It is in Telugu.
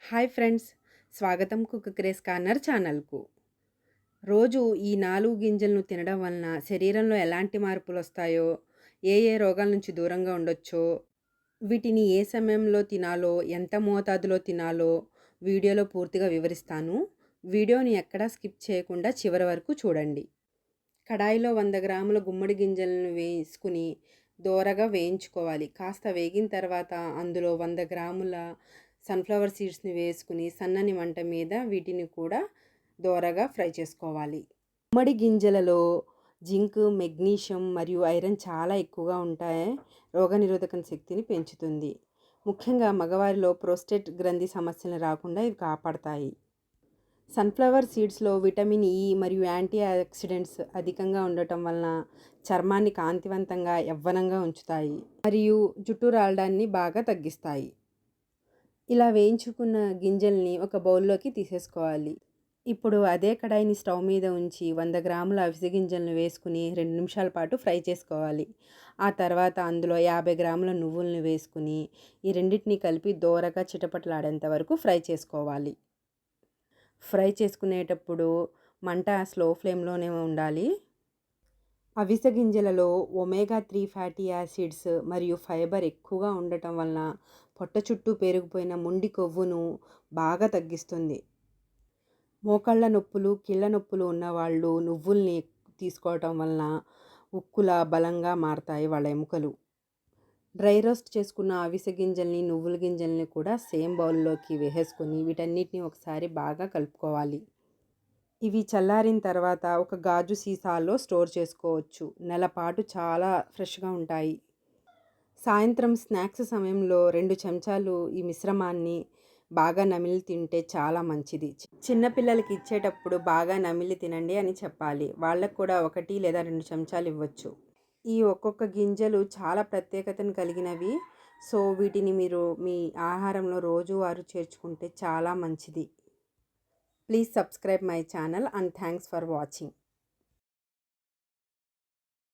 హాయ్ ఫ్రెండ్స్, స్వాగతం కుక్ క్రేజ్ కార్నర్ ఛానల్కు. రోజు ఈ 4 గింజలను తినడం వలన శరీరంలో ఎలాంటి మార్పులు వస్తాయో, ఏ ఏ రోగాల నుంచి దూరంగా ఉండొచ్చో, వీటిని ఏ సమయంలో తినాలో, ఎంత మోతాదులో తినాలో వీడియోలో పూర్తిగా వివరిస్తాను. వీడియోని ఎక్కడా స్కిప్ చేయకుండా చివరి వరకు చూడండి. కడాయిలో 100 గ్రాముల గుమ్మడి గింజలను వేసుకుని దోరగా వేయించుకోవాలి. కాస్త వేగిన తర్వాత అందులో 100 గ్రాముల సన్ఫ్లవర్ సీడ్స్ని వేసుకుని సన్నని మంట మీద వీటిని కూడా దోరగా ఫ్రై చేసుకోవాలి. గుమ్మడి గింజలలో జింక్, మెగ్నీషియం మరియు ఐరన్ చాలా ఎక్కువగా ఉంటాయి. రోగనిరోధక శక్తిని పెంచుతుంది. ముఖ్యంగా మగవారిలో ప్రోస్టేట్ గ్రంథి సమస్యలు రాకుండా ఇవి కాపాడతాయి. సన్ఫ్లవర్ సీడ్స్లో విటమిన్ ఇ మరియు యాంటీ ఆక్సిడెంట్స్ అధికంగా ఉండటం వలన చర్మాన్ని కాంతివంతంగా, యవ్వనంగా ఉంచుతాయి మరియు జుట్టు రాలడాన్ని బాగా తగ్గిస్తాయి. ఇలా వేయించుకున్న గింజల్ని ఒక బౌల్లోకి తీసేసుకోవాలి. ఇప్పుడు అదే కడాయిని స్టవ్ మీద ఉంచి 100 గ్రాముల అవిసె గింజలను వేసుకుని 2 నిమిషాల పాటు ఫ్రై చేసుకోవాలి. ఆ తర్వాత అందులో 50 గ్రాముల నువ్వులను వేసుకుని ఈ రెండింటిని కలిపి దోరగా చిటపటలాడేంత వరకు ఫ్రై చేసుకోవాలి. ఫ్రై చేసుకునేటప్పుడు మంట స్లో ఫ్లేమ్లోనే ఉండాలి. అవిసె గింజలలో ఒమేగా 3 ఫ్యాటీ యాసిడ్స్ మరియు ఫైబర్ ఎక్కువగా ఉండటం వలన పొట్ట చుట్టూ పేరుకుపోయిన మొండి కొవ్వును బాగా తగ్గిస్తుంది. మోకాళ్ళ నొప్పులు, కీళ్ళ నొప్పులు ఉన్నవాళ్ళు నువ్వుల్ని తీసుకోవటం వలన ఉక్కులా బలంగా మారతాయి వాళ్ళ ఎముకలు. డ్రై రోస్ట్ చేసుకున్న అవిసె గింజల్ని, నువ్వుల గింజల్ని కూడా సేమ్ బౌల్లోకి వేసేసుకొని వీటన్నిటిని ఒకసారి బాగా కలుపుకోవాలి. ఇవి చల్లారిన తర్వాత ఒక గాజు సీసాలో స్టోర్ చేసుకోవచ్చు. నెల పాటు చాలా ఫ్రెష్గా ఉంటాయి. సాయంత్రం స్నాక్స్ సమయంలో 2 చెంచాలు ఈ మిశ్రమాన్ని బాగా నమిలి తింటే చాలా మంచిది. చిన్నపిల్లలకి ఇచ్చేటప్పుడు బాగా నమిలి తినండి అని చెప్పాలి. వాళ్ళకు కూడా 1 లేదా 2 చెంచాలు ఇవ్వచ్చు. ఈ ఒక్కొక్క గింజలు చాలా ప్రత్యేకతను కలిగినవి. సో వీటిని మీరు మీ ఆహారంలో రోజువారీ చేర్చుకుంటే చాలా మంచిది. Please subscribe my channel and thanks for watching.